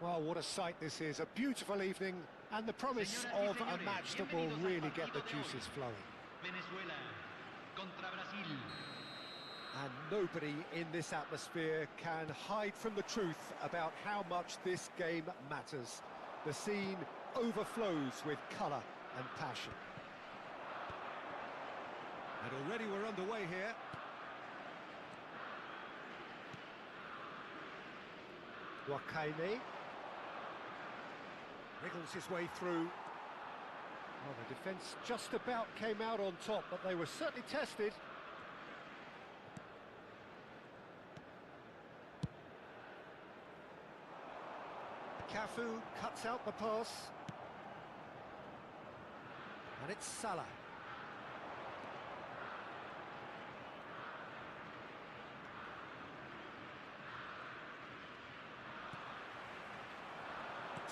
Well, what a sight this is. A beautiful evening and the promise of a match that will really get the juices flowing. Venezuela contra Brazil. And nobody in this atmosphere can hide from the truth about how much this game matters. The scene overflows with colour and passion. And already we're underway here. Wakame wriggles his way through. Well, the defence just about came out on top, but they were certainly tested. Cafu cuts out the pass. And it's Salah.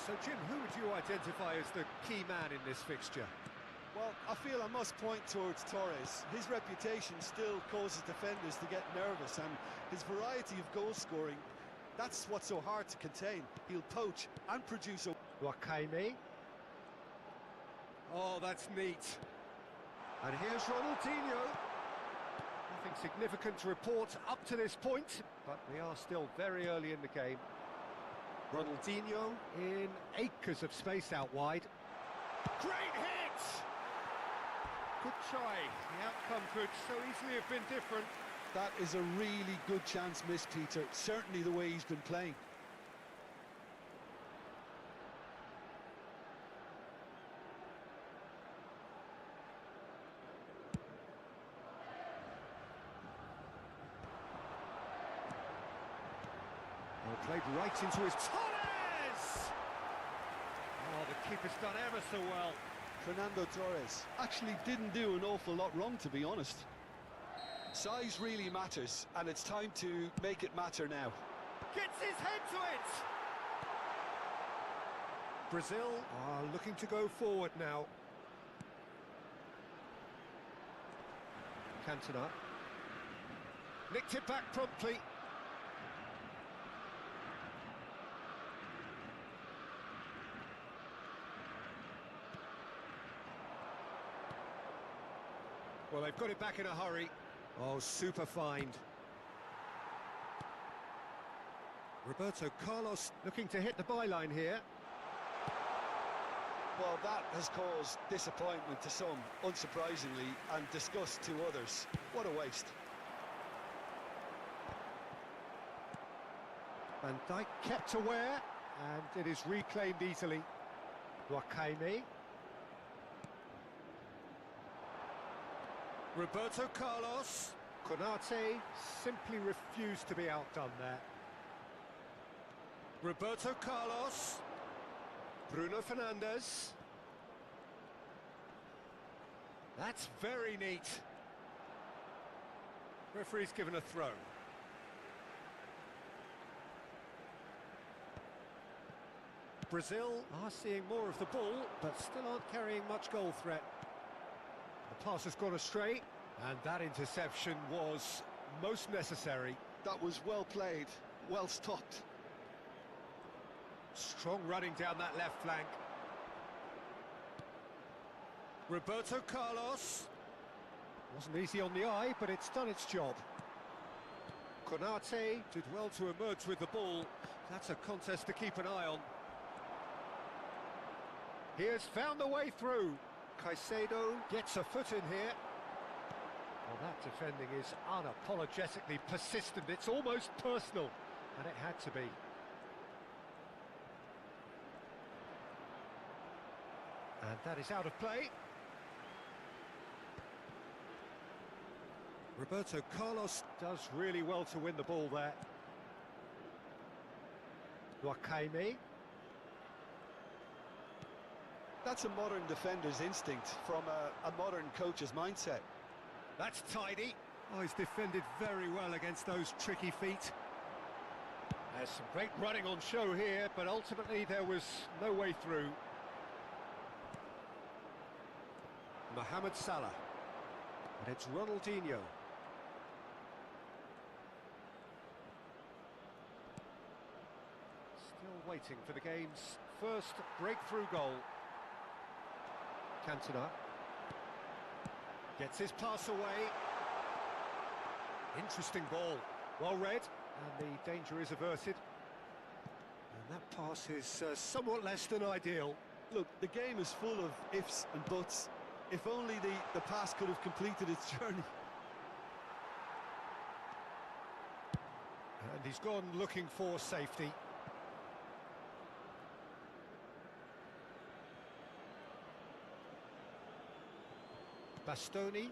So, Jim, who would you identify as the key man in this fixture? Well, I feel I must point towards Torres. His reputation still causes defenders to get nervous, and his variety of goal scoring, that's what's so hard to contain. He'll poach and produce a... Wakame. Oh, that's neat. And here's Ronaldinho. Nothing significant to report up to this point, but we are still very early in the game. Ronaldinho in acres of space out wide. Great hit! Good try. The outcome could so easily have been different. That is a really good chance missed, Peter. Certainly the way he's been playing. Well, played right into his... Torres! Oh, the keeper's done ever so well. Fernando Torres actually didn't do an awful lot wrong, to be honest. Size really matters, and it's time to make it matter now. Gets his head to it! Brazil are looking to go forward now. Cantona. Nicked it back promptly. Well, they've got it back in a hurry. Oh, super find. Roberto Carlos looking to hit the byline here. Well, that has caused disappointment to some, unsurprisingly, and disgust to others. What a waste. Van Dijk kept aware, and it is reclaimed easily. Wakame. Roberto Carlos. Konate simply refused to be outdone there. Roberto Carlos. Bruno Fernandes. That's very neat. Referee's given a throw. Brazil are seeing more of the ball, but still aren't carrying much goal threat. The pass has gone astray, and that interception was most necessary. That was well played, well stopped. Strong running down that left flank. Roberto Carlos. Wasn't easy on the eye, but it's done its job. Konate did well to emerge with the ball. That's a contest to keep an eye on. He has found the way through. Caicedo gets a foot in here. Well, that defending is unapologetically persistent. It's almost personal, and it had to be. And that is out of play. Roberto Carlos does really well to win the ball there. Wakame. That's a modern defender's instinct from a modern coach's mindset. That's tidy. Oh, he's defended very well against those tricky feet. There's some great running on show here, but ultimately there was no way through. Mohamed Salah. And it's Ronaldinho. Still waiting for the game's first breakthrough goal. Cantona gets his pass away. Interesting ball, well read, and the danger is averted. And that pass is somewhat less than ideal. Look, the game is full of ifs and buts. If only the pass could have completed its journey. And he's gone looking for safety. Bastoni.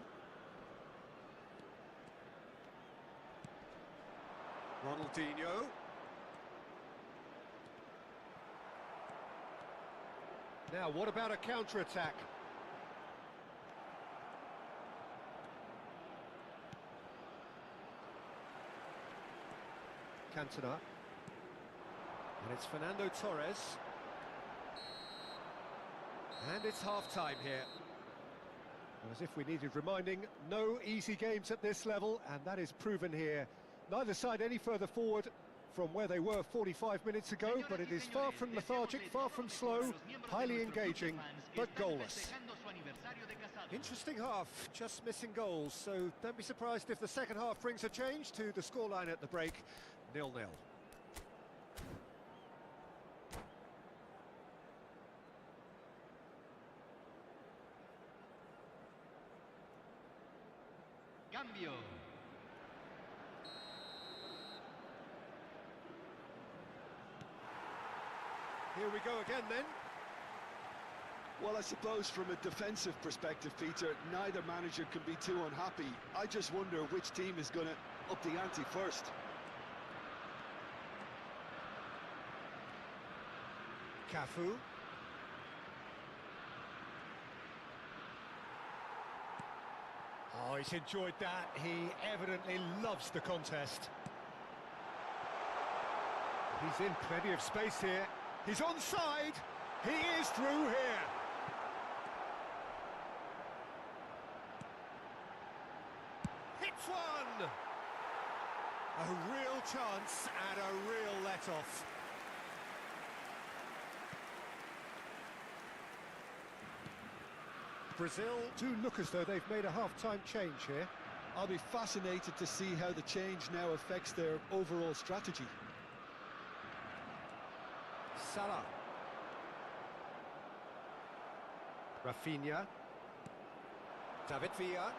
Ronaldinho. Now, what about a counter-attack? Cantona. And it's Fernando Torres. And it's half-time here. As if we needed reminding, no easy games at this level, and that is proven here. Neither side any further forward from where they were 45 minutes ago, but it is far from lethargic, far from slow, highly engaging, but goalless. Interesting half, just missing goals, so don't be surprised if the second half brings a change to the scoreline at the break, 0-0. Cambio. Here we go again then. Well, I suppose from a defensive perspective, Peter, neither manager can be too unhappy. I just wonder which team is going to up the ante first. Cafu. Oh, he's enjoyed that. He evidently loves the contest. He's in plenty of space here. He's onside. He is through here. Hits one. A real chance and a real let-off. Brazil do look as though they've made a half-time change here. I'll be fascinated to see how the change now affects their overall strategy. Salah. Rafinha. David Villa.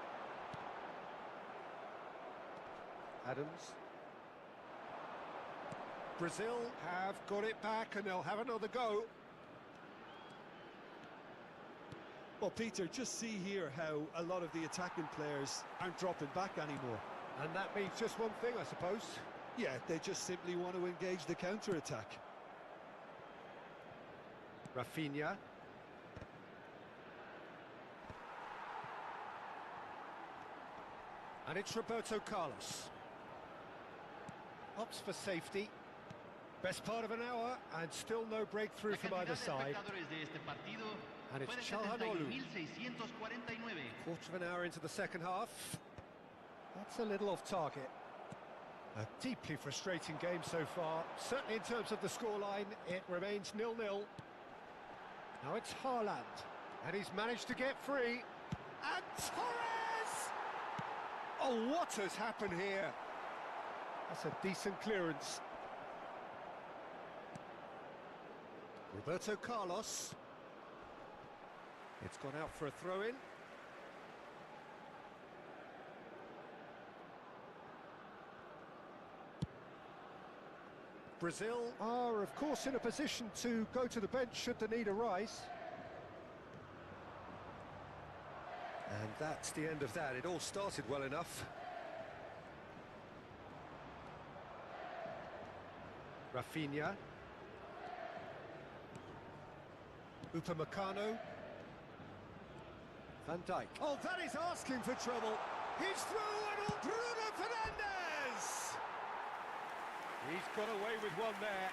Adams. Brazil have got it back and they'll have another go. Well, Peter, just see here how a lot of the attacking players aren't dropping back anymore. And that means just one thing, I suppose. Yeah, they just simply want to engage the counter-attack. Rafinha. And it's Roberto Carlos. Opts for safety. Best part of an hour and still no breakthrough from either side. And it's Çalhanoğlu. Quarter of an hour into the second half. That's a little off target. A deeply frustrating game so far. Certainly in terms of the scoreline, it remains 0-0. Now it's Haaland. And he's managed to get free. And Torres! Oh, what has happened here? That's a decent clearance. Roberto Carlos. It's gone out for a throw-in. Brazil are, of course, in a position to go to the bench should the need arise. And that's the end of that. It all started well enough. Rafinha. Upamecano. Van Dijk. Oh, that is asking for trouble. He's through and Bruno Fernandes! He's got away with one there.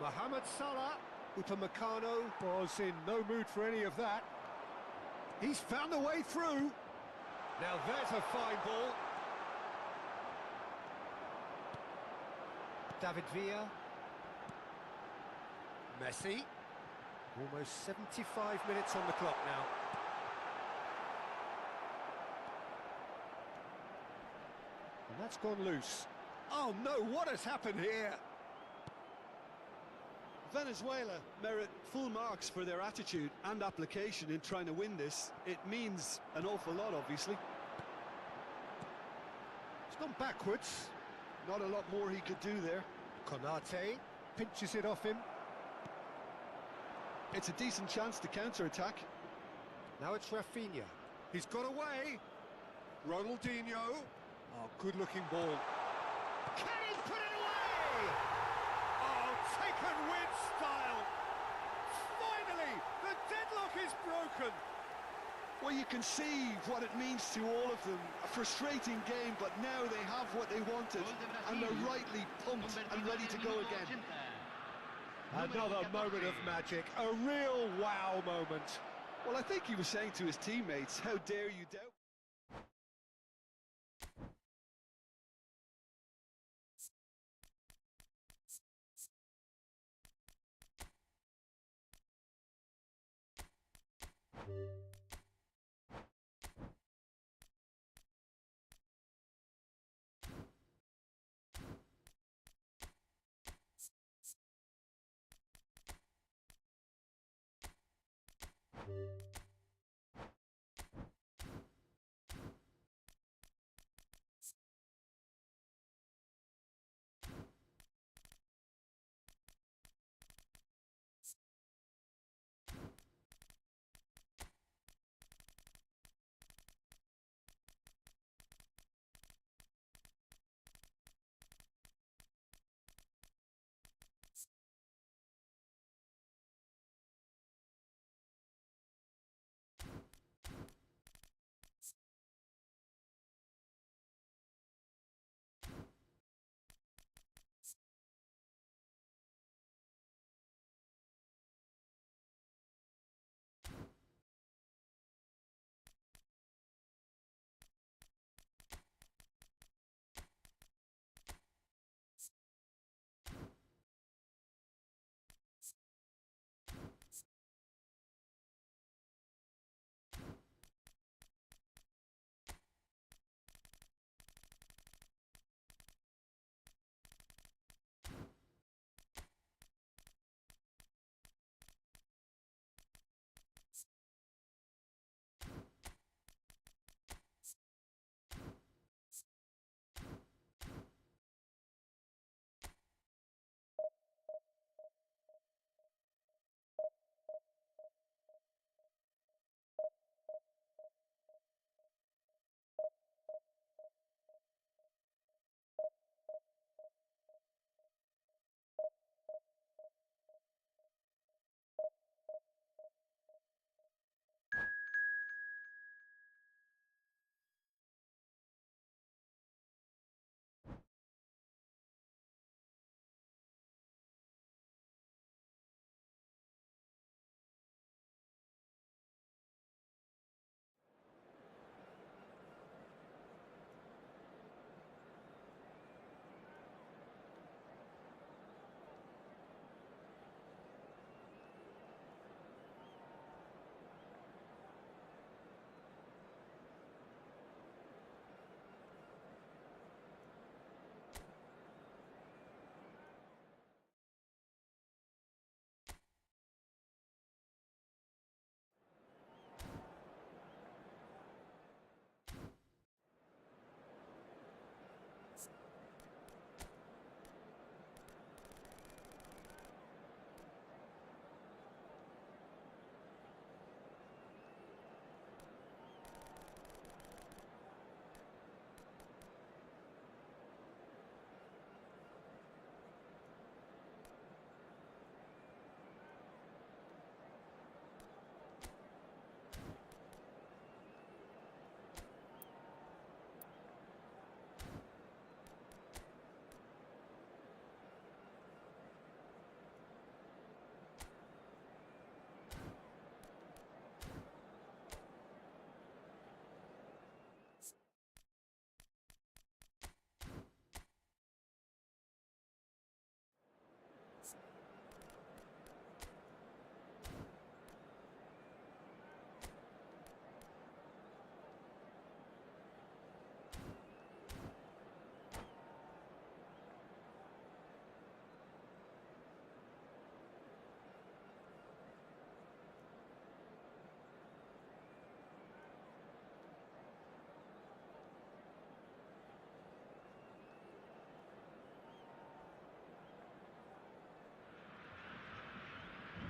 Mohamed Salah. Upamecano was in no mood for any of that. He's found a way through. Now there's a fine ball. David Villa. Messi. Almost 75 minutes on the clock now. And that's gone loose. Oh no, what has happened here? Venezuela merit full marks for their attitude and application in trying to win this. It means an awful lot, obviously. It's gone backwards. Not a lot more he could do there. Konate pinches it off him. It's a decent chance to counter-attack. Now it's Rafinha. He's got away. Ronaldinho. Oh, good-looking ball. Can he put it away? Oh, taken with style. Finally, the deadlock is broken. Well, you can see what it means to all of them. A frustrating game, but now they have what they wanted. And they're rightly pumped and ready to go again. Another moment of magic, a real wow moment. Well, I think he was saying to his teammates, how dare you doubt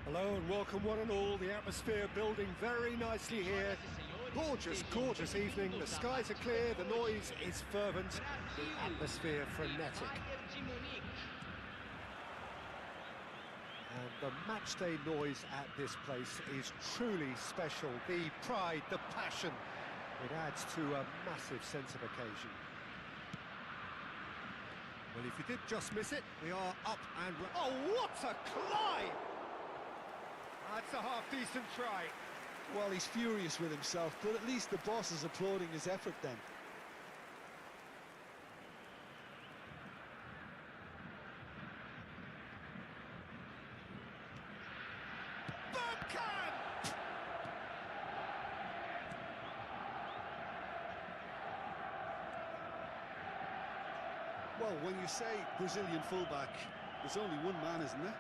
Hello and welcome one and all. The atmosphere building very nicely here. Gorgeous, gorgeous evening. The skies are clear, the noise is fervent, the atmosphere frenetic. And the matchday noise at this place is truly special. The pride, the passion, it adds to a massive sense of occasion. Well, if you did just miss it, we are up and... Oh, what a climb! That's a half-decent try. Well, he's furious with himself, but at least the boss is applauding his effort then. Well, when you say Brazilian fullback, there's only one man, isn't there?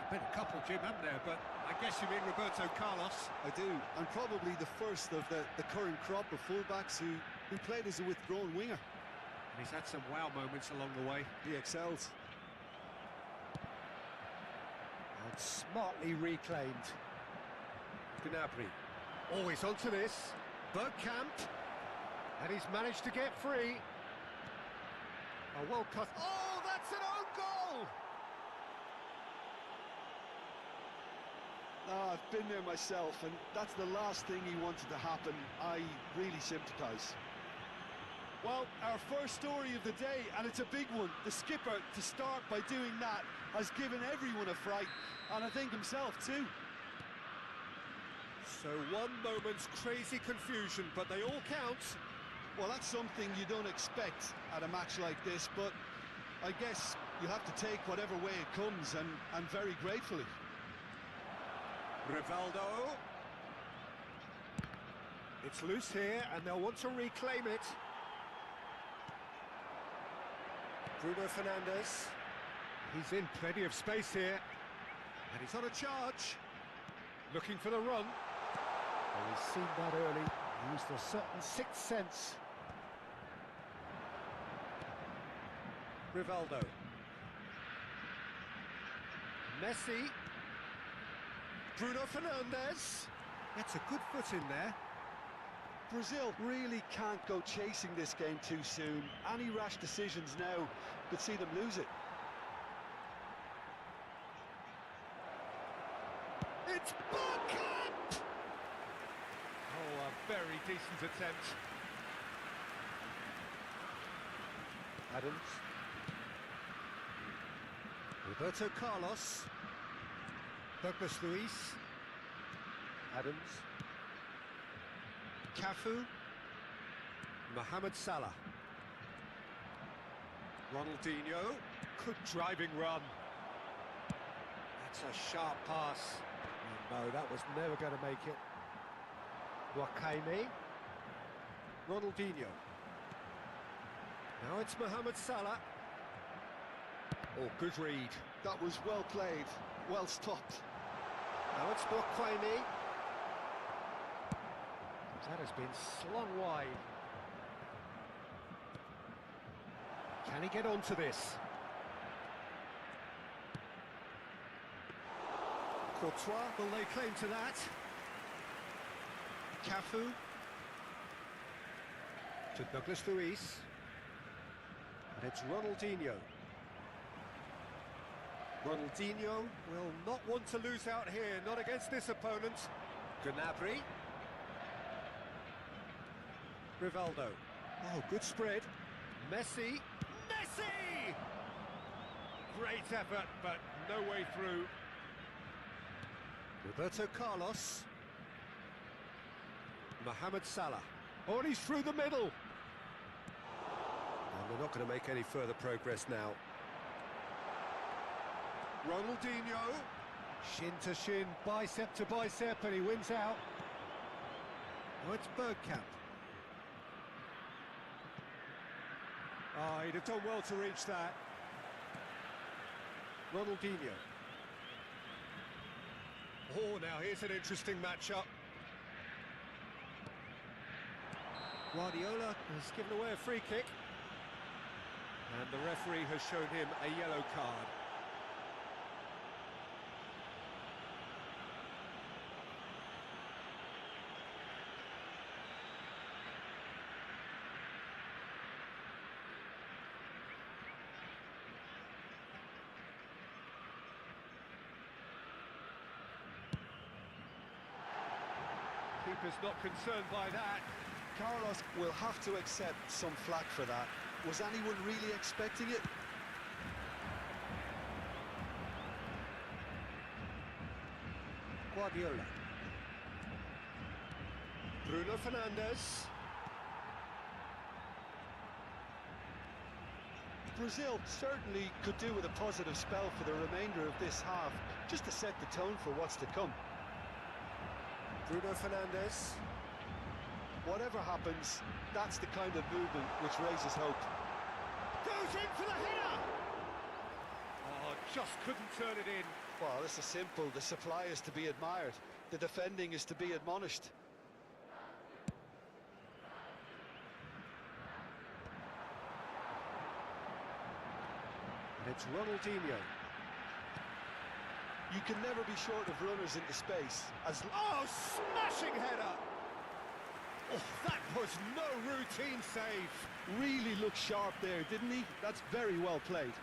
Been a couple, Jim, haven't there? But I guess you mean Roberto Carlos. I do, and probably the first of the current crop of fullbacks who played as a withdrawn winger. And he's had some wow moments along the way. He excels. And smartly reclaimed. Gnabry. Always onto this. Bergkamp. And he's managed to get free. A well cut. Oh, that's an own goal! Oh, I've been there myself, and that's the last thing he wanted to happen. I really sympathise. Well, our first story of the day, and it's a big one. The skipper, to start by doing that, has given everyone a fright, and I think himself too. So one moment's crazy confusion, but they all count. Well, that's something you don't expect at a match like this, but I guess you have to take whatever way it comes, and very gratefully. Rivaldo. It's loose here, and they'll want to reclaim it. Bruno Fernandes. He's in plenty of space here. And he's on a charge. Looking for the run. Well, he's seen that early. Used a certain sixth sense. Rivaldo. Messi. Bruno Fernandes. That's a good foot in there. Brazil really can't go chasing this game too soon. Any rash decisions now could see them lose it. It's Bergkamp! Oh, a very decent attempt. Adams. Roberto Carlos. Douglas Luiz. Adams. Cafu. Mohamed Salah. Ronaldinho. Good driving run. That's a sharp pass. Oh, no, that was never going to make it. Wakame. Ronaldinho. Now it's Mohamed Salah. Oh, good read. That was well played, well stopped. Now it's Wakame. That has been slung wide. Can he get onto this? Courtois, will they claim to that? Cafu. To Douglas Luiz. And it's Ronaldinho. Ronaldinho will not want to lose out here, not against this opponent. Gnabry. Rivaldo. Oh, good spread. Messi. Messi! Great effort, but no way through. Roberto Carlos. Mohamed Salah. Oh, and he's through the middle. And they're not going to make any further progress now. Ronaldinho. Shin to shin, bicep to bicep, and he wins out. Oh, it's Bergkamp. Oh, he'd have done well to reach that. Ronaldinho. Oh, now here's an interesting matchup. Guardiola has given away a free kick. And the referee has shown him a yellow card. Keeper's not concerned by that. Carlos will have to accept some flack for that. Was anyone really expecting it? Guardiola. Bruno Fernandes. Brazil certainly could do with a positive spell for the remainder of this half, just to set the tone for what's to come. Bruno Fernandes. Whatever happens, that's the kind of movement which raises hope. Goes in for the header! Oh, just couldn't turn it in. Well, this is simple. The supply is to be admired. The defending is to be admonished. And it's Ronaldinho. You can never be short of runners into space. Oh, smashing header! Oh, that was no routine save. Really looked sharp there, didn't he? That's very well played.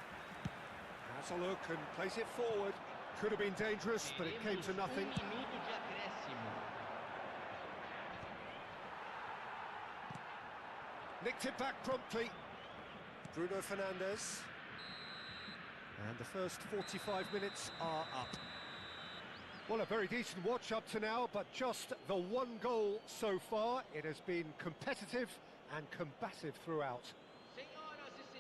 Has a look and plays it forward. Could have been dangerous, but it came to nothing. Nicked it back promptly. Bruno Fernandes. And the first 45 minutes are up. Well, a very decent watch up to now, but just the one goal so far. It has been competitive and combative throughout.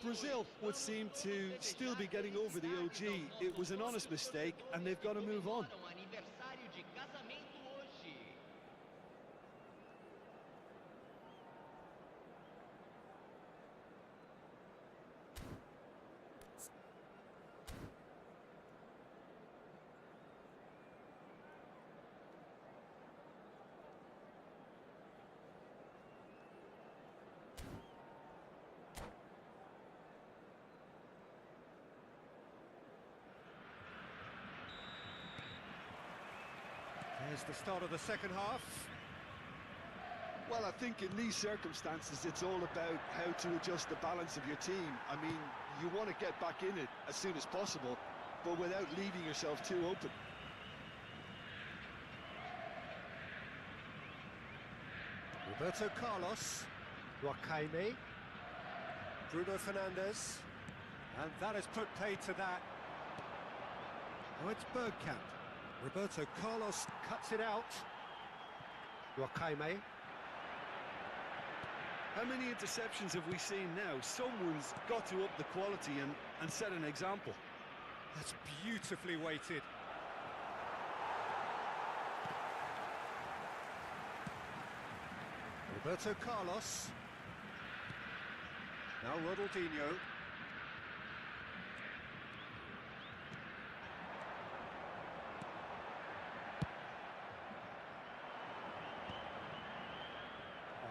Brazil would seem to still be getting over the OG. It was an honest mistake, and they've got to move on. There's the start of the second half. Well, I think in these circumstances, it's all about how to adjust the balance of your team. I mean, you want to get back in it as soon as possible, but without leaving yourself too open. Roberto Carlos. Wakame. Bruno Fernandes. And that has put paid to that. Now it's Bergkamp. Roberto Carlos cuts it out. Wakame. How many interceptions have we seen now? Someone's got to up the quality and set an example. That's beautifully weighted. Roberto Carlos. Now Ronaldinho.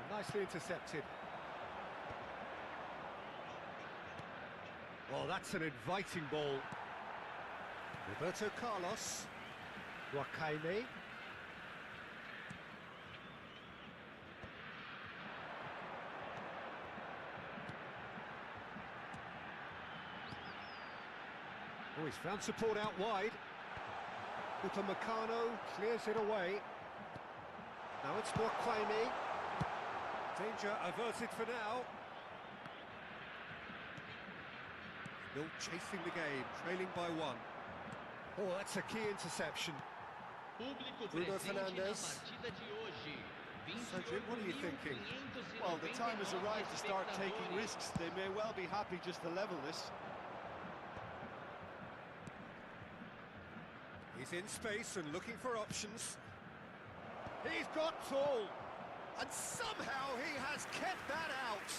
Nicely intercepted. Well, that's an inviting ball. Roberto Carlos. Wakame. Oh, he's found support out wide. Upamecano clears it away. Now it's Wakame. Danger averted for now. Still chasing the game, trailing by one. Oh, that's a key interception. Bruno Fernandes. So, Jim, what are you thinking? Well, the time has arrived to start taking risks. They may well be happy just to level this. He's in space and looking for options. He's got tall. And somehow he has kept that out.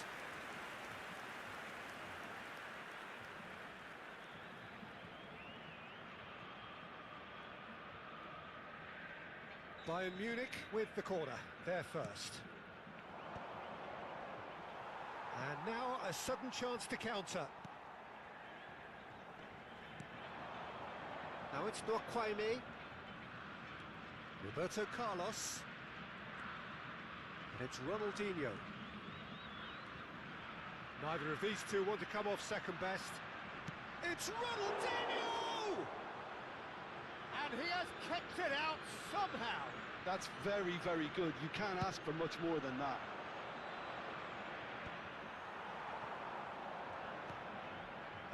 Bayern Munich with the corner, they're first. And now a sudden chance to counter. Now it's Wakame. Roberto Carlos. And it's Ronaldinho. Neither of these two want to come off second best. It's Ronaldinho! And he has kept it out somehow. That's very, very good. You can't ask for much more than that.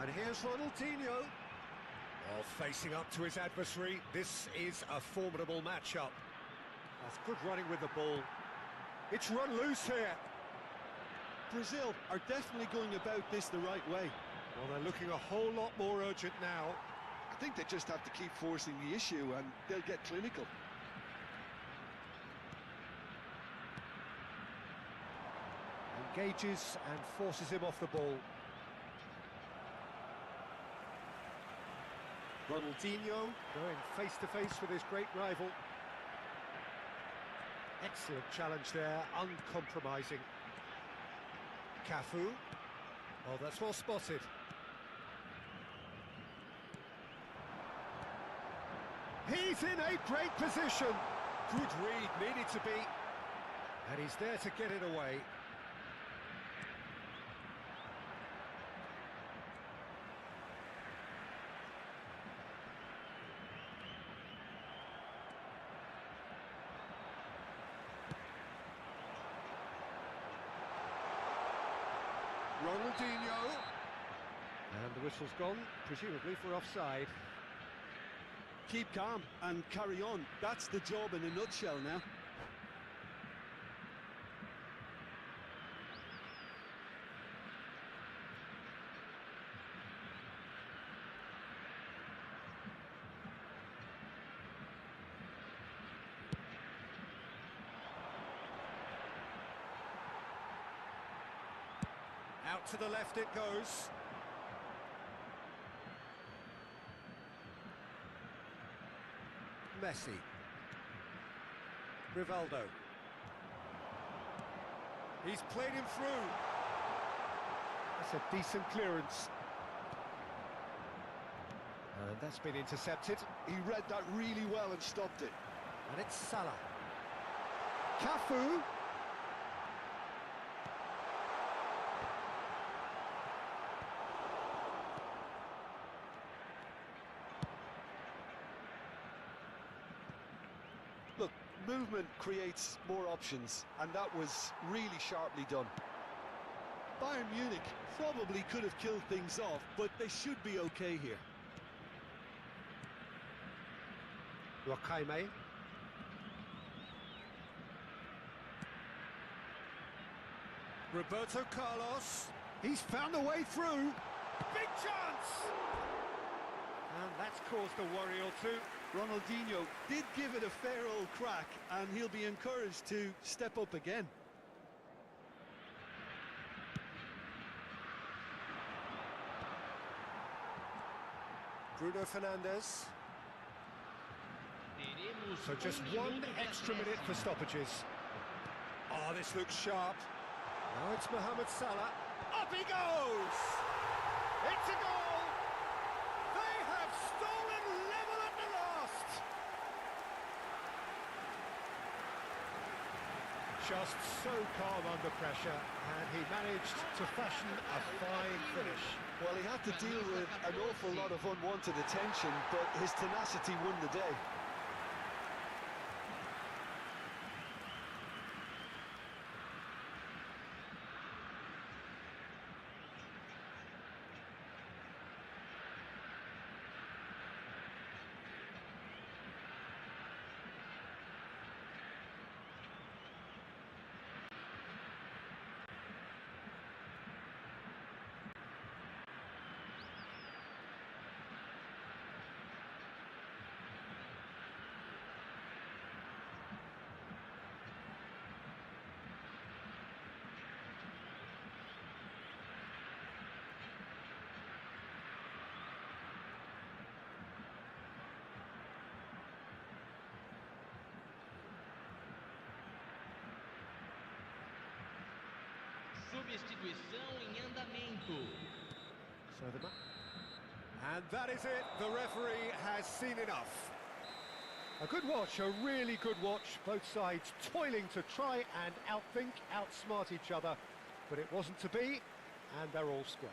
And here's Ronaldinho. Well, facing up to his adversary, this is a formidable matchup. That's good running with the ball. It's run loose here. Brazil are definitely going about this the right way. Well, they're looking a whole lot more urgent now. I think they just have to keep forcing the issue and they'll get clinical. Engages and forces him off the ball. Ronaldinho going face-to-face with his great rival. Excellent challenge there, uncompromising. Cafu. Oh, that's well spotted. He's in a great position. Good read, needed to be. And he's there to get it away. Ronaldinho. And the whistle's gone, presumably for offside. Keep calm and carry on. That's the job in a nutshell now. Out to the left it goes. Messi. Rivaldo. He's played him through. That's a decent clearance. And that's been intercepted. He read that really well and stopped it. And it's Salah. Cafu. Look, movement creates more options, and that was really sharply done. Bayern Munich probably could have killed things off, but they should be okay here. Rocaime. Roberto Carlos. He's found a way through. Big chance! And that's caused a worry or two. Ronaldinho did give it a fair old crack, and he'll be encouraged to step up again. Bruno Fernandes. So just one extra minute for stoppages. Oh, this looks sharp. Now it's Mohamed Salah. Up he goes! It's a goal! They have stolen level at the last! Just so calm under pressure, and he managed to fashion a fine finish. Well, he had to deal with an awful lot of unwanted attention, but his tenacity won the day. Substituição em andamento. And that is it. The referee has seen enough. A good watch, a really good watch. Both sides toiling to try and outthink, outsmart each other. But it wasn't to be, and they're all square.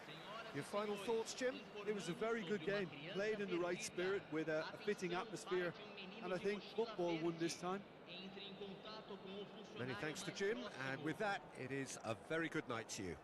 Senhoras Your final thoughts, Jim? It was a very good game, played in the right spirit with a fitting atmosphere, and I think football won this time. Many thanks to Jim, and with that, it is a very good night to you.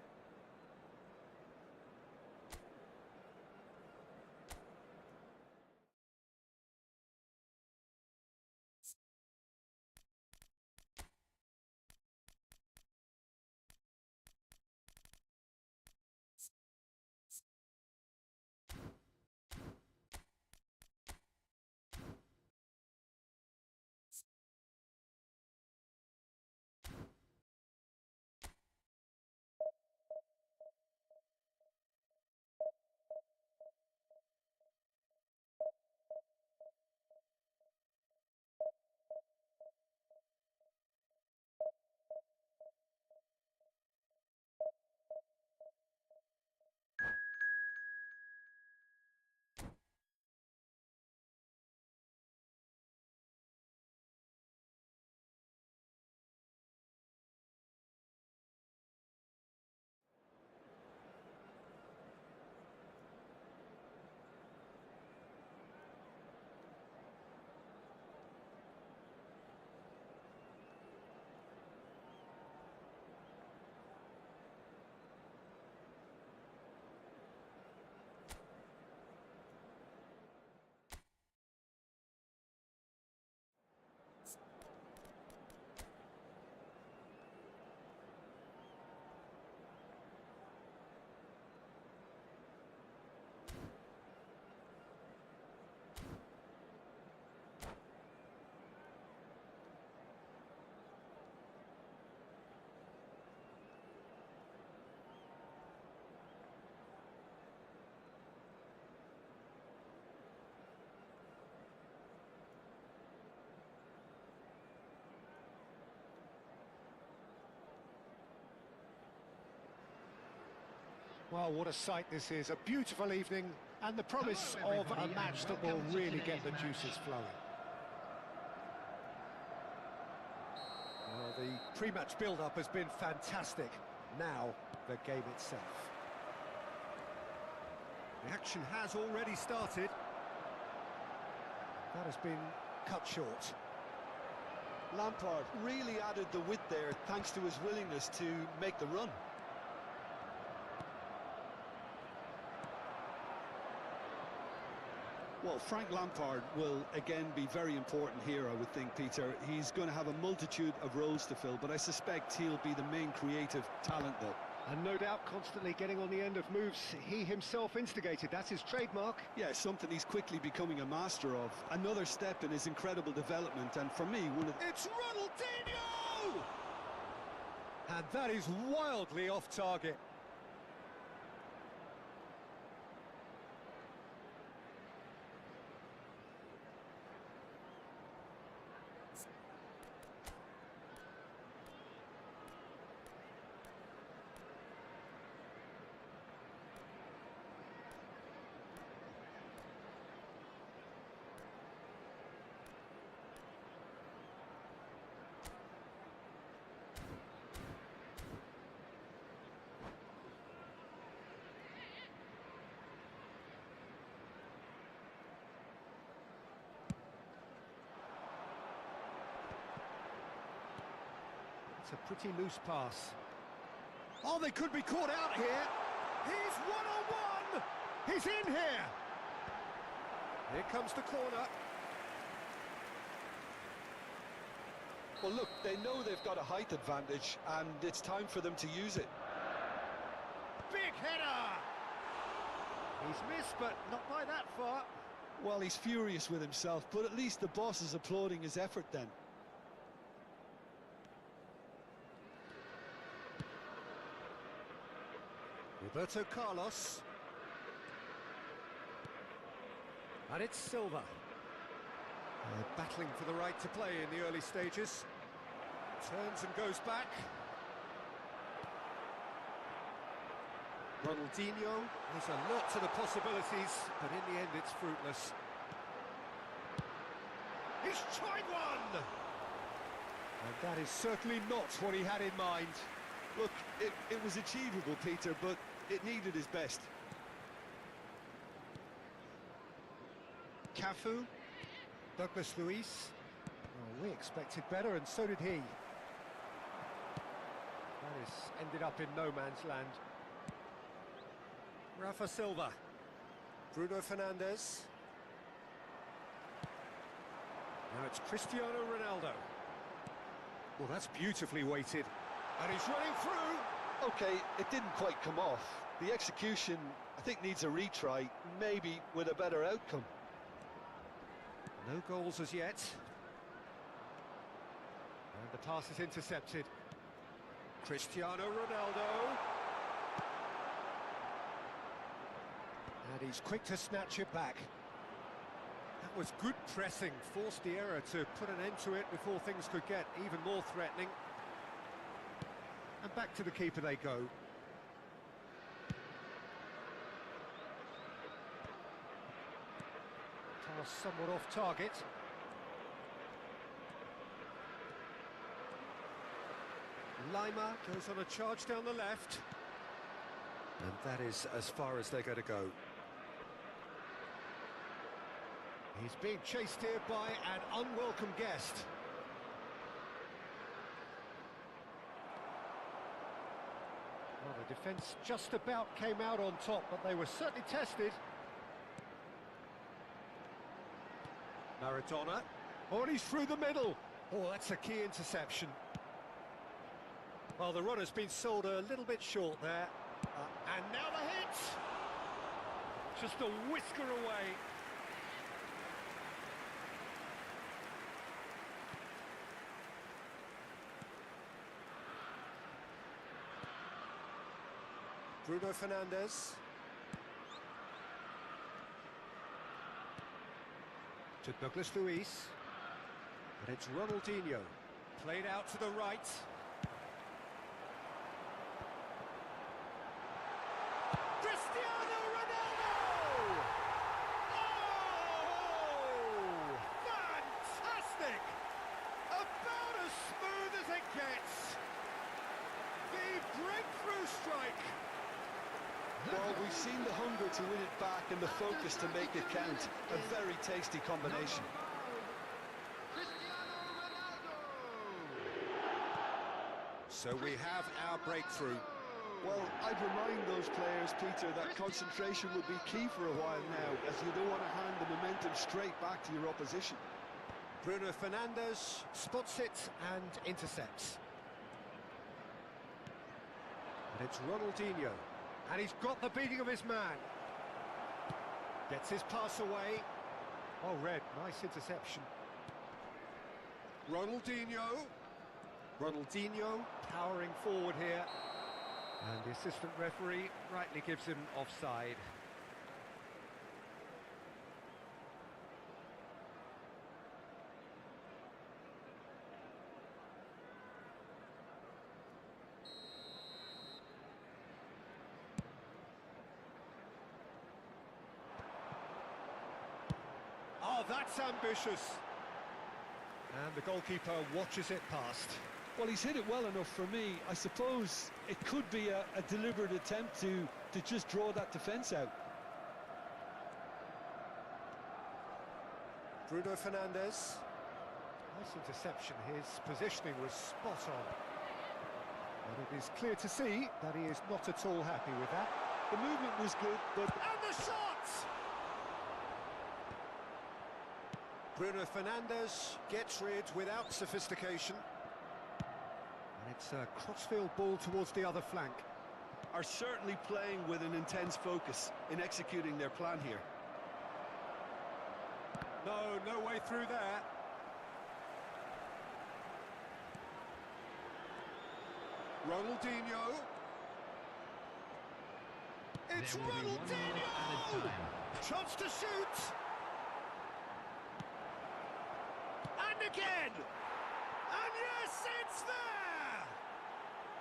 Well, what a sight this is. A beautiful evening and the promise of a match that will really get the juices flowing. Well, the pre-match build-up has been fantastic. Now, the game itself. The action has already started. That has been cut short. Lampard really added the width there thanks to his willingness to make the run. Well, Frank Lampard will again be very important here, I would think, Peter. He's going to have a multitude of roles to fill, but I suspect he'll be the main creative talent, though. And no doubt constantly getting on the end of moves he himself instigated. That's his trademark. Yeah, something he's quickly becoming a master of. Another step in his incredible development, and for me, one of... It's Ronaldinho! And that is wildly off target. It's a pretty loose pass. Oh, they could be caught out here. He's one-on-one. He's in here. Here comes the corner. Well, look, they know they've got a height advantage, and it's time for them to use it. Big header. He's missed, but not by that far. Well, he's furious with himself, but at least the boss is applauding his effort then. Roberto Carlos. And it's Silva. Battling for the right to play in the early stages. Turns and goes back. Ronaldinho. There's a lot to the possibilities, but in the end it's fruitless. He's tried one! And that is certainly not what he had in mind. Look, it was achievable, Peter, but it needed his best. Cafu, Douglas Luiz. Oh, we expected better, and so did he. That has ended up in no man's land. Rafa Silva, Bruno Fernandes. Now it's Cristiano Ronaldo. Well, that's beautifully weighted. And he's running through. Okay, it didn't quite come off. The execution, I think, needs a retry, maybe with a better outcome. No goals as yet. And the pass is intercepted. Cristiano Ronaldo. And he's quick to snatch it back. That was good pressing, forced the error to put an end to it before things could get even more threatening. And back to the keeper they go. Pass somewhat off target. Lima goes on a charge down the left. And that is as far as they're going to go. He's being chased here by an unwelcome guest. Well, the defence just about came out on top, but they were certainly tested. Maradona. Oh, and he's through the middle. Oh, that's a key interception. Well, the runner's been sold a little bit short there. And now the hit! Just a whisker away. Bruno Fernandes. To Douglas Luiz. And it's Ronaldinho. Played out to the right. Cristiano Ronaldo! Oh! Fantastic! About as smooth as it gets. The breakthrough strike. Well, we've seen the hunger to win it back and the focus to make it count. A very tasty combination. So we have our breakthrough. Well, I'd remind those players, Peter, that concentration will be key for a while now, as you don't want to hand the momentum straight back to your opposition. Bruno Fernandes spots it and intercepts. And it's Ronaldinho. And he's got the beating of his man. Gets his pass away. Oh, Red, nice interception. Ronaldinho. Ronaldinho powering forward here. And the assistant referee rightly gives him offside. Oh, that's ambitious. And the goalkeeper watches it past. Well, he's hit it well enough for me. I suppose it could be a deliberate attempt to just draw that defence out. Bruno Fernandes. Nice interception. His positioning was spot on. And it is clear to see that he is not at all happy with that. The movement was good, but... And the shot! Bruno Fernandes gets rid without sophistication. And it's a crossfield ball towards the other flank. Are certainly playing with an intense focus in executing their plan here. No way through there. Ronaldinho. It's Ronaldinho! Chance to shoot! And again! And yes, it's there!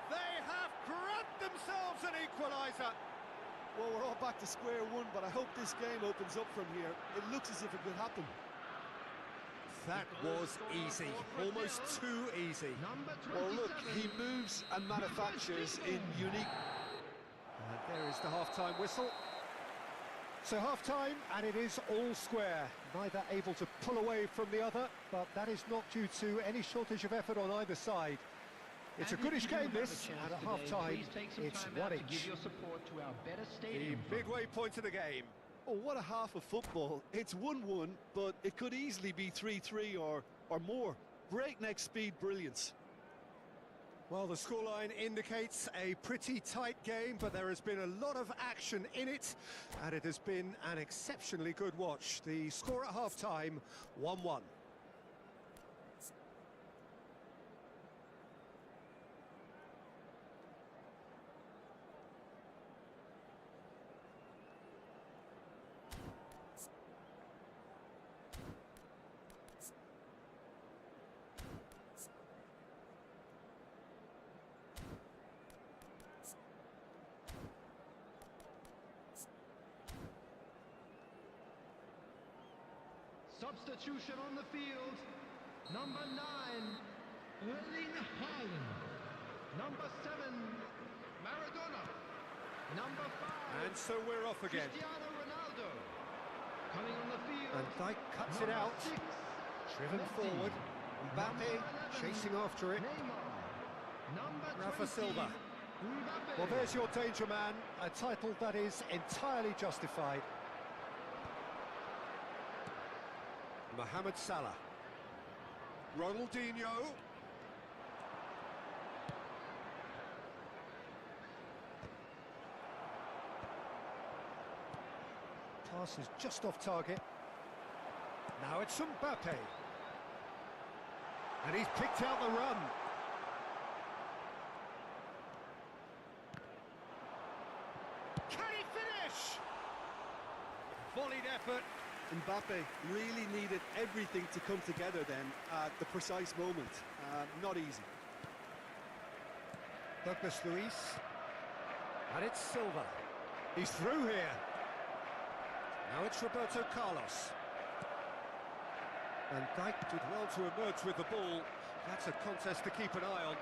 They have grabbed themselves an equaliser. Well, we're all back to square one, but I hope this game opens up from here. It looks as if it could happen. That was easy, almost too easy. Well, look, he moves and manufactures in unique... And there is the half-time whistle. So half-time, and it is all square. Neither able to pull away from the other, but that is not due to any shortage of effort on either side. It's a goodish game, this, and at half-time, it's 1 each. The midway point of the game. Oh, what a half of football. It's 1-1, but it could easily be 3-3 or more. Breakneck speed brilliance. Well, the scoreline indicates a pretty tight game, but there has been a lot of action in it, and it has been an exceptionally good watch. The score at half-time, 1-1. Substitution on the field. Number 9, Erling Haaland. Number 7, Maradona. Number 5, And so we're off again. Cristiano Ronaldo. Coming on the field. And Dijk cuts it Number out. 6, Driven Messi. forward. Mbappe Number 11, chasing after it. Neymar. Number Rafa 20, Silva. Mbappe. Well, there's your danger man, a title that is entirely justified. Mohamed Salah. Ronaldinho. Pass is just off target. Now it's Mbappe. And he's picked out the run. Can he finish? Volleyed effort. Mbappe really needed everything to come together then at the precise moment. Not easy. Douglas Luiz. And it's Silva. He's through here. Now it's Roberto Carlos. And Dijk did well to emerge with the ball. That's a contest to keep an eye on.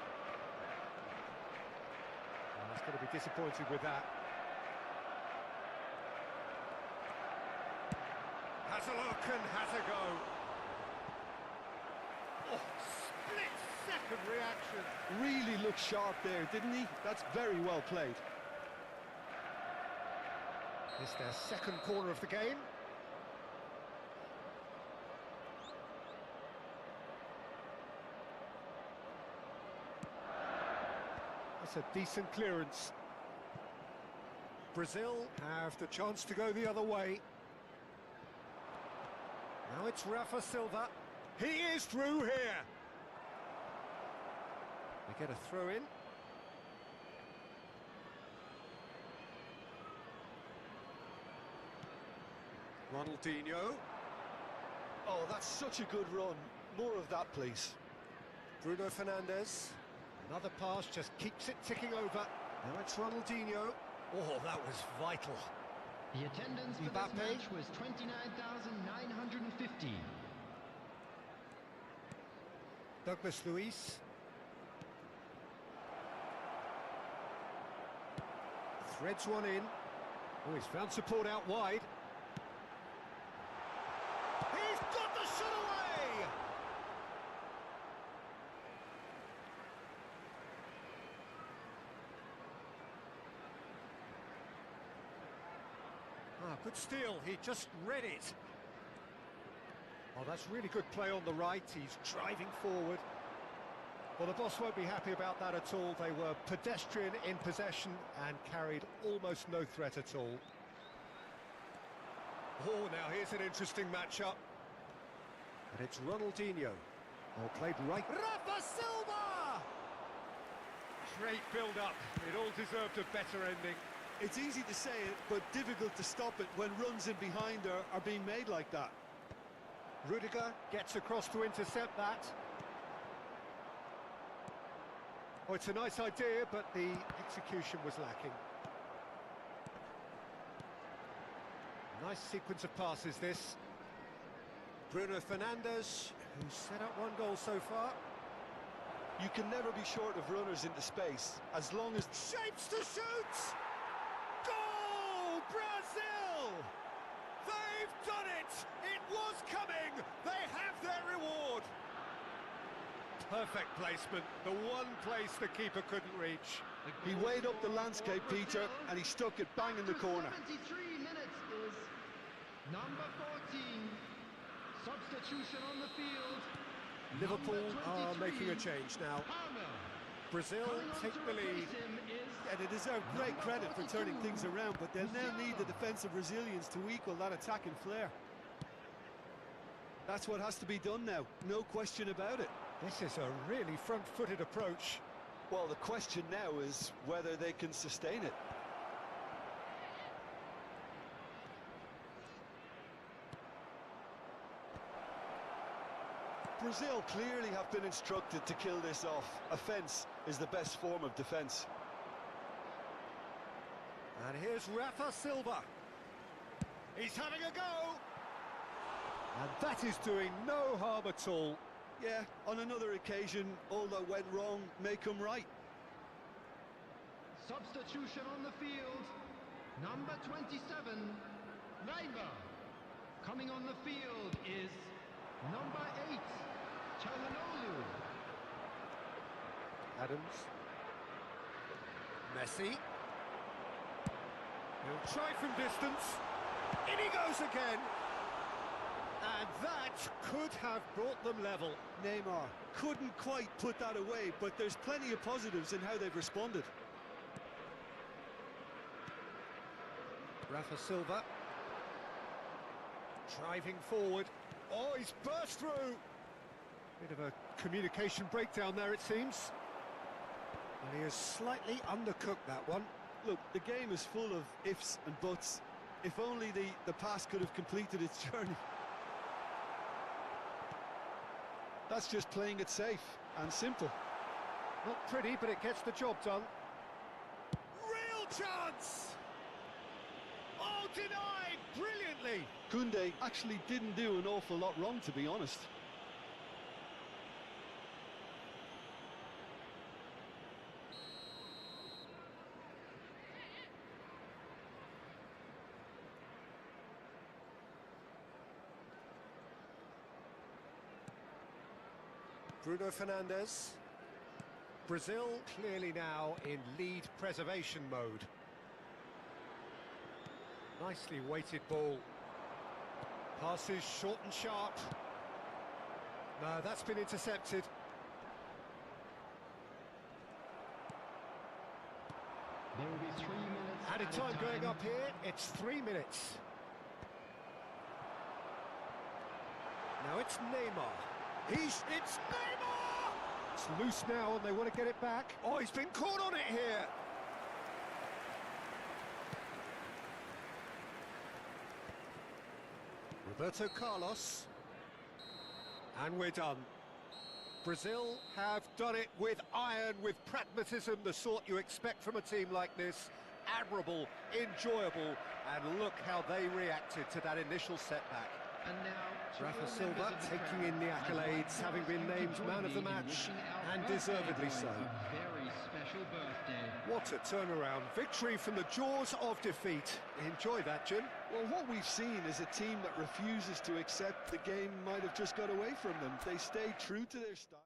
And he's going to be disappointed with that. Has a look and has a go. Oh, split-second reaction. Really looked sharp there, didn't he? That's very well played. It's their second corner of the game. That's a decent clearance. Brazil have the chance to go the other way. Now it's Rafa Silva. He is through here. They get a throw in. Ronaldinho. Oh, that's such a good run. More of that, please. Bruno Fernandes. Another pass just keeps it ticking over. Now it's Ronaldinho. Oh, that was vital. The attendance for Mbappe. this match was 29,950. Douglas Luiz. Threads one in. Oh, he's found support out wide. He's got the shot away! Ah, good steal. He just read it. Oh, that's really good play on the right. He's driving forward. Well, the boss won't be happy about that at all. They were pedestrian in possession and carried almost no threat at all. Oh, now here's an interesting matchup. And it's Ronaldinho. Oh, played right. Rafa Silva! Great build-up. It all deserved a better ending. It's easy to say it, but difficult to stop it when runs in behind are being made like that. Rudiger gets across to intercept that. Oh, it's a nice idea, but the execution was lacking. Nice sequence of passes, this. Bruno Fernandes, who's set up one goal so far. You can never be short of runners into space, as long as... Shapes to shoot! Goal! Brazil! Perfect placement, the one place the keeper couldn't reach. He weighed up the landscape, Peter, and he stuck it bang in the corner. 73 minutes is number 14. Substitution on the field. Liverpool are Number 23, making a change now. Palmer. Brazil Coming on take to the lead. replace him is And they deserve great number credit for turning 42, things around, but they'll now need the Musiala. defensive resilience to equal that attacking flair. That's what has to be done now, no question about it. This is a really front-footed approach. Well, the question now is whether they can sustain it. Brazil clearly have been instructed to kill this off. Offence is the best form of defence. And here's Rafa Silva. He's having a go. And that is doing no harm at all. Yeah, on another occasion, all that went wrong may come right. substitution on the field. Number 27, Leiber. Coming on the field is number 8, Çalhanoğlu. Adams. Messi. He'll try from distance. In he goes again. And that could have brought them level. Neymar couldn't quite put that away, but there's plenty of positives in how they've responded. Rafa Silva. Driving forward. Oh, he's burst through. Bit of a communication breakdown there, it seems. And he has slightly undercooked that one. Look, the game is full of ifs and buts. If only the pass could have completed its journey. That's just playing it safe and simple. Not pretty, but it gets the job done. Real chance! Oh, denied brilliantly! Koundé actually didn't do an awful lot wrong, to be honest. Bruno Fernandes. Brazil clearly now in lead preservation mode. Nicely weighted ball. Passes short and sharp. No, that's been intercepted. There will be 3 minutes Added time going up here, it's 3 minutes. Now it's Neymar. It's Neymar! It's loose now and they want to get it back. Oh, he's been caught on it here. Roberto Carlos. And we're done. Brazil have done it with iron, with pragmatism, the sort you expect from a team like this. Admirable, enjoyable, and look how they reacted to that initial setback. And now, Rafa Silva taking in the accolades, having been named man of the match, and deservedly so. A very special birthday. What a turnaround. Victory from the jaws of defeat. Enjoy that, Jim. Well, what we've seen is a team that refuses to accept the game might have just got away from them. They stay true to their style.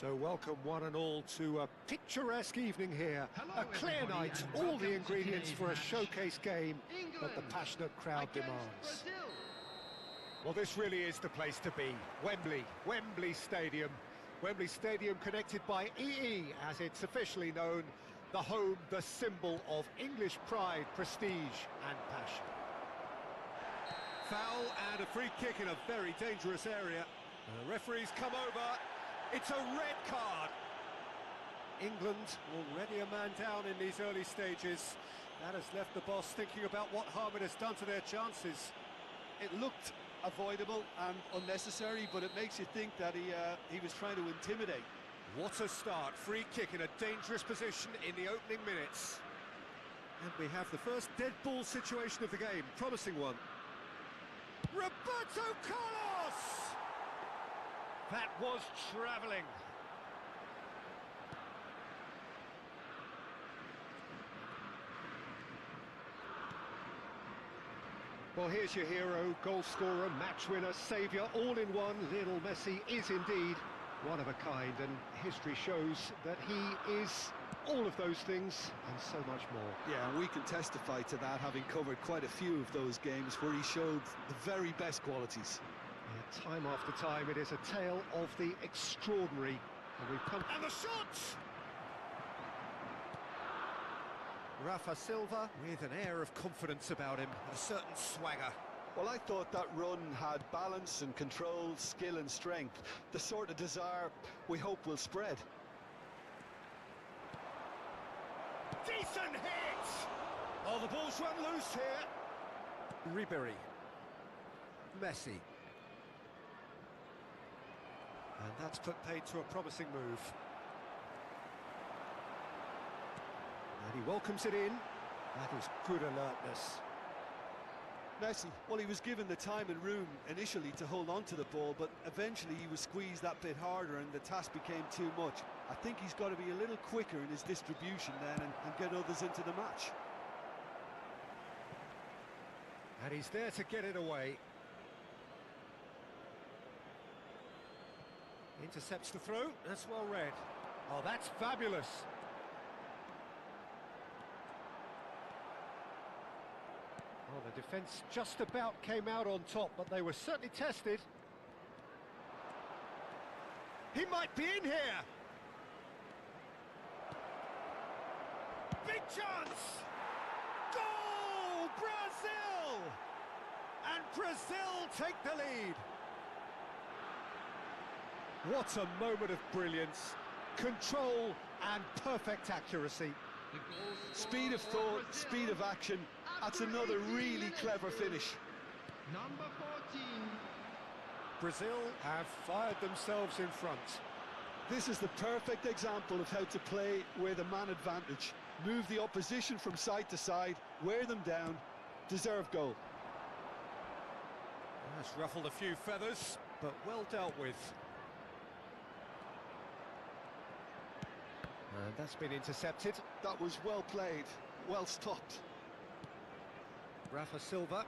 So welcome one and all to a picturesque evening here. Hello, A clear everybody, night, and all welcome the to ingredients today's for a match. showcase game that the England passionate crowd against demands. Brazil. Well, this really is the place to be. Wembley Stadium. Wembley Stadium connected by EE, as it's officially known, the home, the symbol of English pride, prestige and passion. Foul and a free kick in a very dangerous area. The referee's come over. It's a red card. England already a man down in these early stages. That has left the boss thinking about what harm it has done to their chances. It looked avoidable and unnecessary, but it makes you think that he was trying to intimidate. What a start. Free kick in a dangerous position in the opening minutes. And we have the first dead ball situation of the game. Promising one. Roberto Carlos! That was travelling. Well, here's your hero, goal scorer, match winner, saviour, all in one. Lionel Messi is indeed one of a kind, and history shows that he is all of those things and so much more. Yeah, and we can testify to that, having covered quite a few of those games where he showed the very best qualities. Yeah, time after time, it is a tale of the extraordinary. And we've come... And the shot! Rafa Silva with an air of confidence about him, a certain swagger. Well, I thought that run had balance and control, skill and strength, the sort of desire we hope will spread. Decent hit! Oh, the ball's run loose here. Ribery. Messi. And that's put paid to a promising move. And he welcomes it in. That is good alertness. Messi, well, he was given the time and room initially to hold on to the ball, but eventually he was squeezed that bit harder and the task became too much. I think he's got to be a little quicker in his distribution then and get others into the match. And he's there to get it away. Intercepts the throw. That's well read. Oh, that's fabulous. Well, the defence just about came out on top, but they were certainly tested. He might be in here! Big chance! Goal! Brazil! And Brazil take the lead. What a moment of brilliance. Control and perfect accuracy. Speed of thought, speed of action. That's another really clever finish. Number 14. Brazil have fired themselves in front. This is the perfect example of how to play with a man advantage. Move the opposition from side to side, wear them down, deserve goal. That's ruffled a few feathers, but well dealt with. And that's been intercepted. That was well played, well stopped. Rafa Silva.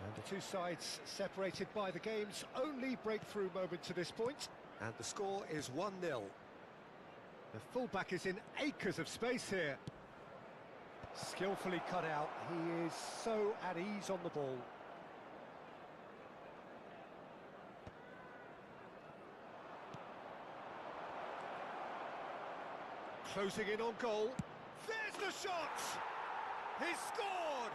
And the two sides separated by the game's only breakthrough moment to this point. And the score is 1-0. The fullback is in acres of space here. Skillfully cut out. He is so at ease on the ball. Closing in on goal. There's the shot! He's scored!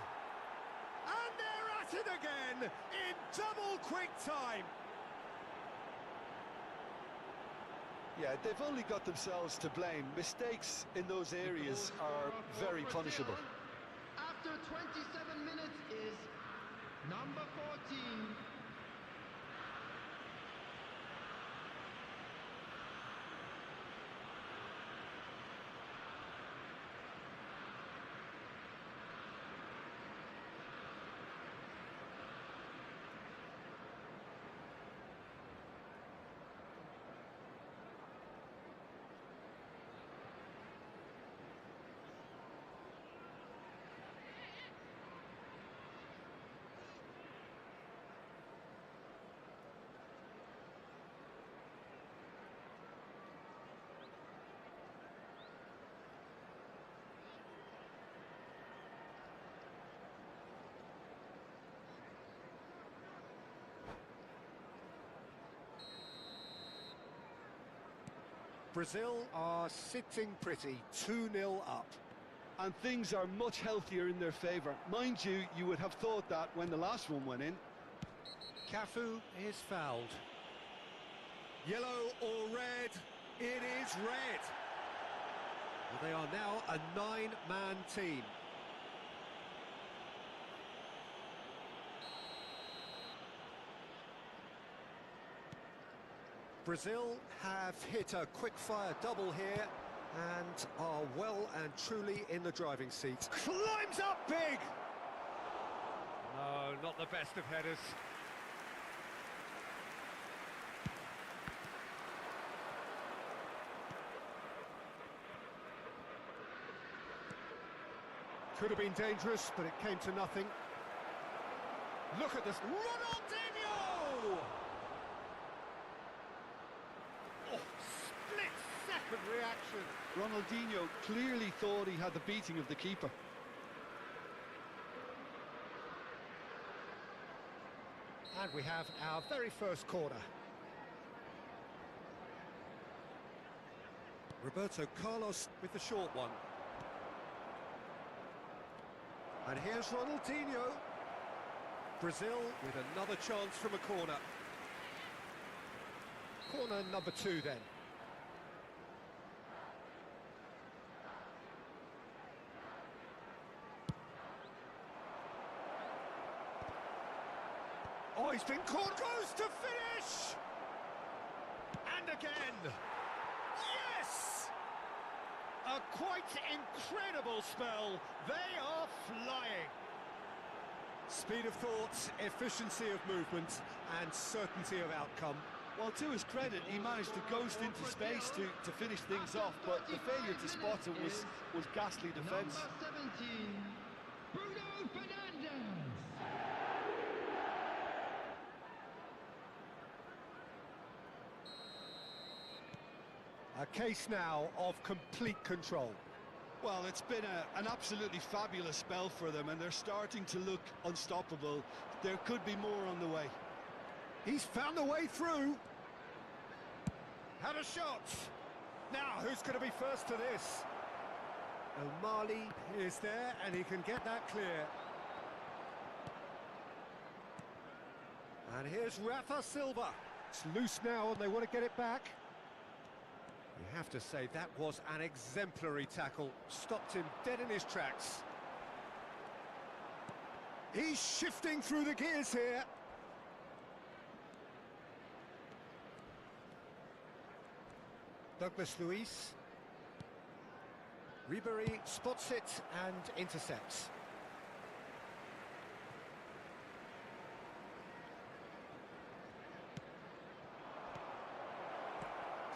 And they're at it again in double quick time. Yeah, they've only got themselves to blame. Mistakes in those areas are very punishable. After 27 minutes is number 14. Brazil are sitting pretty, 2-0 up. And things are much healthier in their favour. Mind you, you would have thought that when the last one went in. Cafu is fouled. Yellow or red? It is red. Well, they are now a 9-man team. Brazil have hit a quick-fire double here and are well and truly in the driving seat. Climbs up big! No, not the best of headers. Could have been dangerous, but it came to nothing. Look at this. Ronaldinho! Oh, split-second reaction. Ronaldinho clearly thought he had the beating of the keeper. And we have our very first corner. Roberto Carlos with the short one. And here's Ronaldinho. Brazil with another chance from a corner. Corner number 2 then. Oh, he's been caught, goes to finish! And again! Yes! A quite incredible spell. They are flying. Speed of thought, efficiency of movement, and certainty of outcome. Well, to his credit, he managed to ghost into space to finish things off, but the failure to spot it was ghastly defence. Number 17, Bruno Fernandes. A case now of complete control. Well, it's been an absolutely fabulous spell for them, and they're starting to look unstoppable. There could be more on the way. He's found a way through. Had a shot. Now, who's going to be first to this? O'Malley is there, and he can get that clear. And here's Rafa Silva. It's loose now, and they want to get it back. You have to say that was an exemplary tackle. Stopped him dead in his tracks. He's shifting through the gears here. Douglas Luiz. Ribery spots it and intercepts.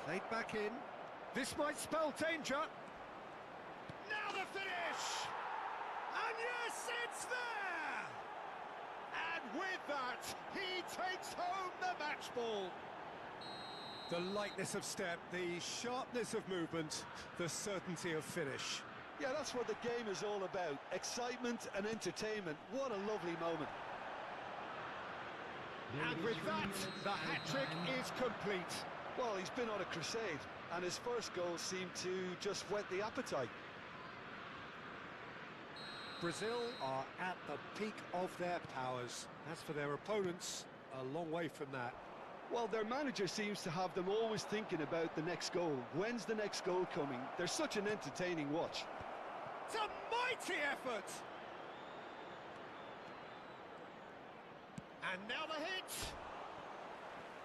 Played back in. This might spell danger. Now the finish! And yes, it's there! And with that, he takes home the match ball. The lightness of step, the sharpness of movement, the certainty of finish. Yeah, that's what the game is all about. Excitement and entertainment. What a lovely moment. And with that, the hat-trick is complete. Well, he's been on a crusade, and his first goal seemed to just whet the appetite. Brazil are at the peak of their powers. As for their opponents, a long way from that. Well, their manager seems to have them always thinking about the next goal. When's the next goal coming? They're such an entertaining watch. It's a mighty effort! And now the hit!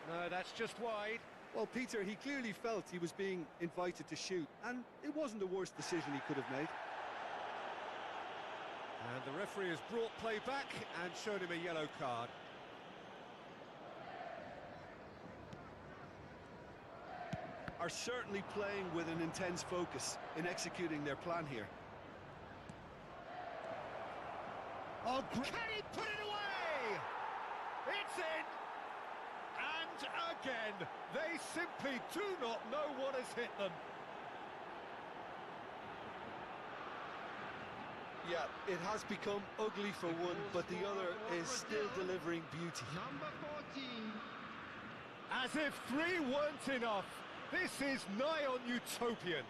No, that's just wide. Well, Peter, he clearly felt he was being invited to shoot, and it wasn't the worst decision he could have made. And the referee has brought play back and shown him a yellow card. Are certainly playing with an intense focus in executing their plan here. Oh, can he put it away? It's in! And again, they simply do not know what has hit them. Yeah, it has become ugly for one, but the other is still delivering beauty. Number 14. As if 3 weren't enough, This is nigh on utopian.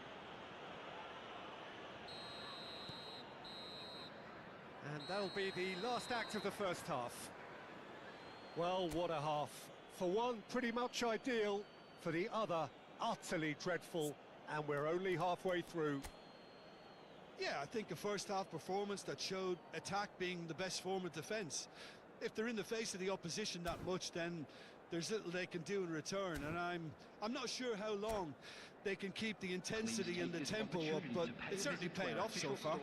And that'll be the last act of the first half. Well, what a half. For one, pretty much ideal. For the other, utterly dreadful. And we're only halfway through. Yeah, I think a first-half performance that showed attack being the best form of defence. If they're in the face of the opposition that much, then there's little they can do in return, and I'm not sure how long they can keep the intensity and the tempo up, but it certainly paid off so far.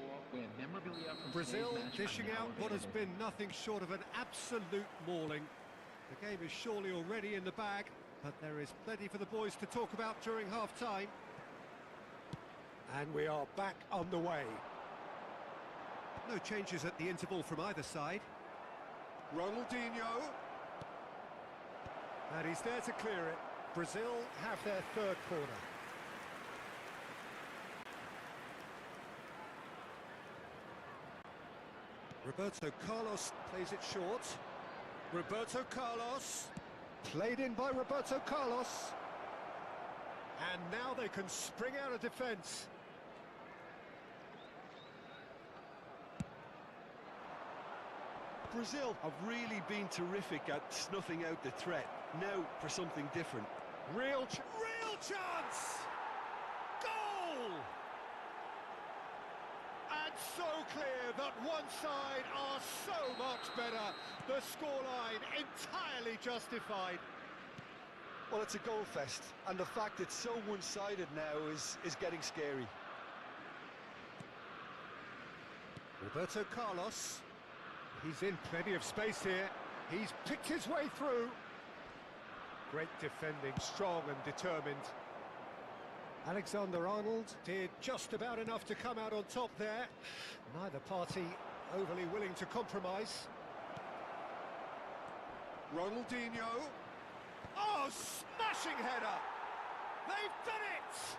Brazil dishing out what has been nothing short of an absolute mauling. The game is surely already in the bag, but there is plenty for the boys to talk about during half-time. And we are back on the way. No changes at the interval from either side. Ronaldinho. And he's there to clear it. Brazil have their third corner. Roberto Carlos plays it short. Roberto Carlos. Played in by Roberto Carlos. And now they can spring out of defence. Brazil have really been terrific at snuffing out the threat. Now for something different. Real chance! Goal! And so clear that one side are so much better. The scoreline entirely justified. Well, it's a goal fest, and the fact it's so one-sided now is getting scary. Roberto Carlos. He's in plenty of space here. He's picked his way through. Great defending, strong and determined. Alexander-Arnold did just about enough to come out on top there. Neither party overly willing to compromise. Ronaldinho. Oh, smashing header! They've done it!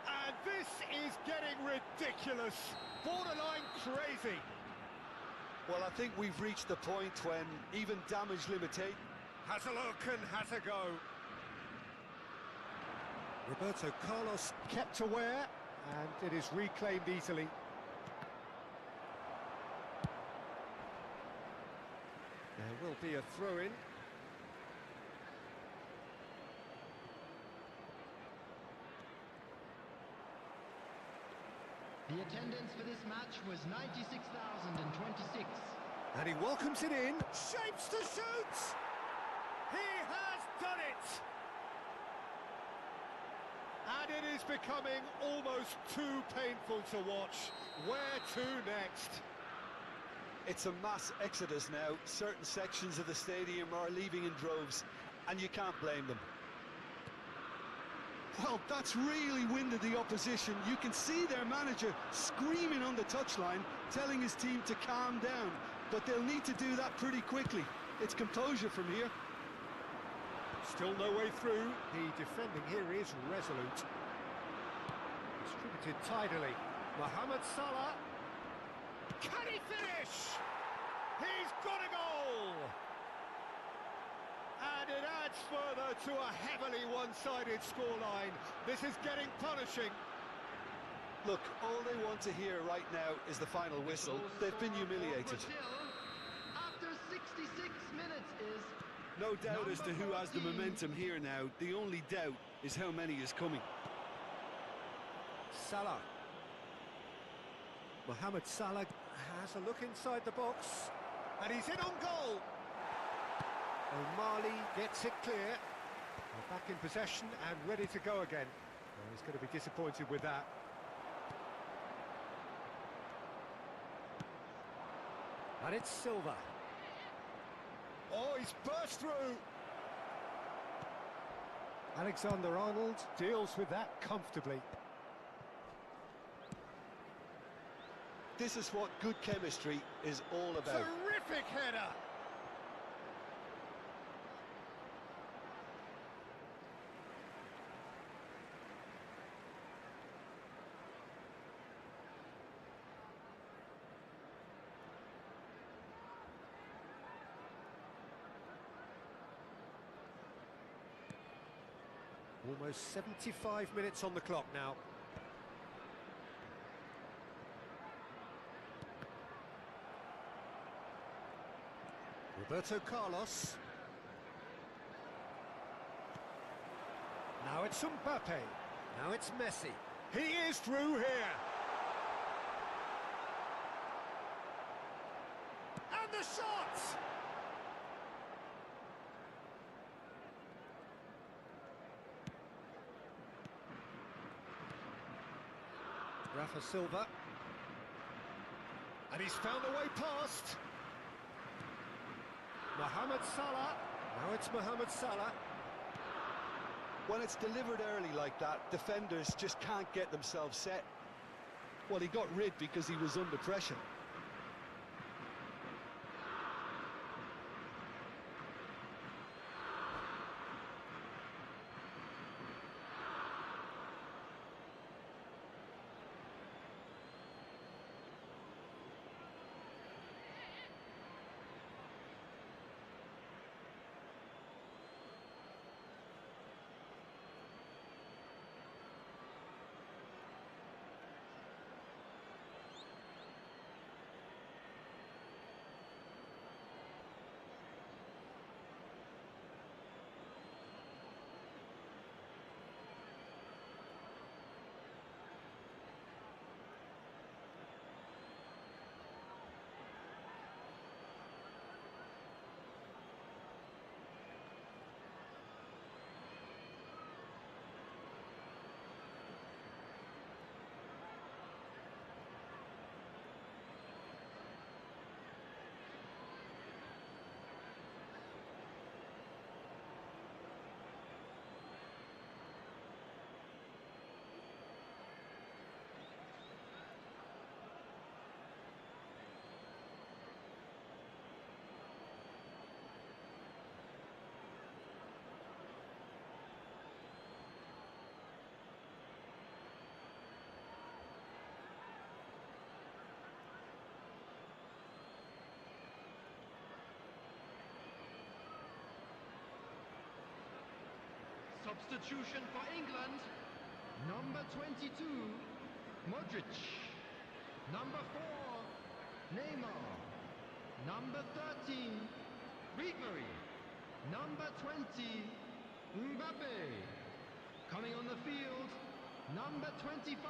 And this is getting ridiculous, borderline crazy. Well, I think we've reached the point when even damage limitate. Has a look and has a go. Roberto Carlos kept aware, and it is reclaimed easily. There will be a throw-in. The attendance for this match was 96,026. And he welcomes it in, shapes to shoot! He has done it! And it is becoming almost too painful to watch. Where to next? It's a mass exodus now. Certain sections of the stadium are leaving in droves, and you can't blame them. Well, that's really winded the opposition. You can see their manager screaming on the touchline, telling his team to calm down. But they'll need to do that pretty quickly. It's composure from here. Still no way through. The defending here is resolute. Distributed tidily. Mohamed Salah. Can he finish? He's got a goal! And it adds further to a heavily one-sided scoreline. This is getting punishing. Look, all they want to hear right now is the final whistle. They've been humiliated. After 66 minutes is... No doubt as to who has the momentum here now. The only doubt is how many is coming. Salah. Mohamed Salah has a look inside the box. And he's in on goal. O'Malley gets it clear. They're back in possession and ready to go again. Well, he's going to be disappointed with that. And it's Silva. Oh, he's burst through. Alexander-Arnold deals with that comfortably. This is what good chemistry is all about. Terrific header! Almost 75 minutes on the clock now. Roberto Carlos. Now it's Mbappe. Now it's Messi. He is through here. And the shot! Rafa Silva. And he's found a way past. Mohamed Salah. Now it's Mohamed Salah. When it's delivered early like that, defenders just can't get themselves set. Well, he got rid because he was under pressure. Substitution for England. Number 22, Modric. Number 4, Neymar. Number 13, Ribery. Number 20, Mbappe. Coming on the field, number 25,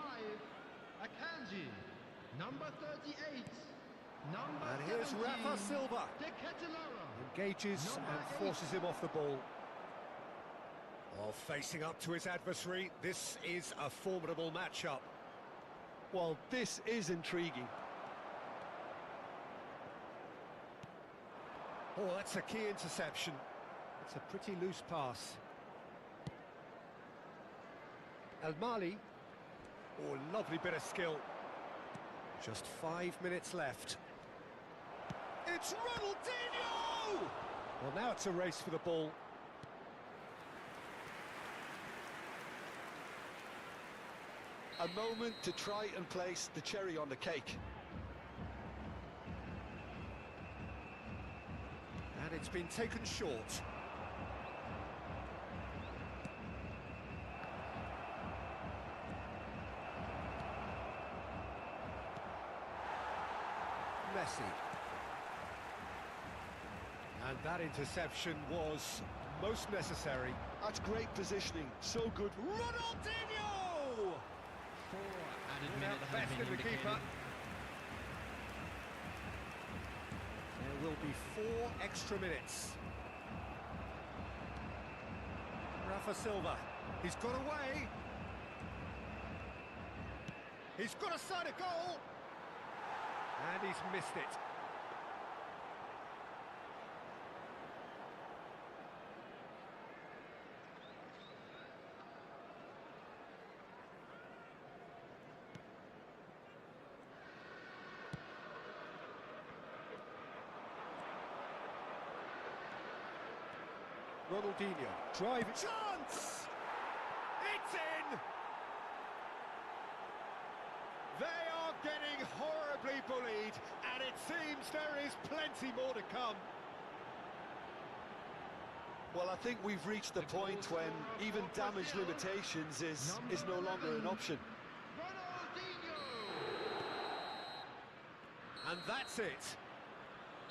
Akanji. Number 38, number And here's 17, Rafa Silva. De Ketelaere. Engages and forces him off the ball. Well, facing up to his adversary, this is a formidable matchup. Well, this is intriguing. Oh, that's a key interception. It's a pretty loose pass. El Mali. Oh, lovely bit of skill. Just 5 minutes left. It's Ronaldinho! Well, now it's a race for the ball. A moment to try and place the cherry on the cake. And it's been taken short. Messi. And that interception was most necessary. That's great positioning, so good. Ronaldinho! 4 added Without minutes have best been in the indicated. keeper. There will be 4 extra minutes. Rafa Silva. He's got away. He's got a side of goal. And he's missed it. Ronaldinho, drive, chance! It's in! They are getting horribly bullied, and it seems there is plenty more to come. Well, I think we've reached the point when even damage limitations is no longer an option. And that's it.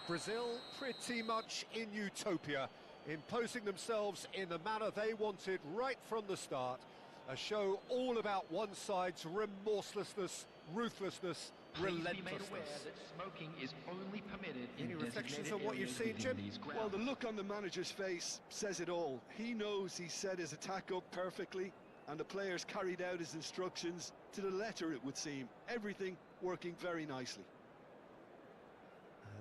Brazil pretty much in utopia, imposing themselves in the manner they wanted right from the start. A show all about one side's remorselessness, ruthlessness, relentlessness. Smoking is only permitted in Any reflections on what you've seen, Jim? Well, the look on the manager's face says it all. He knows he set his attack up perfectly, and the players carried out his instructions to the letter, it would seem. Everything working very nicely.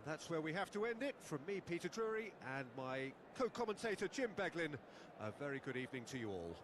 That's where we have to end it. From me, Peter Drury, and my co-commentator, Jim Beglin, a very good evening to you all.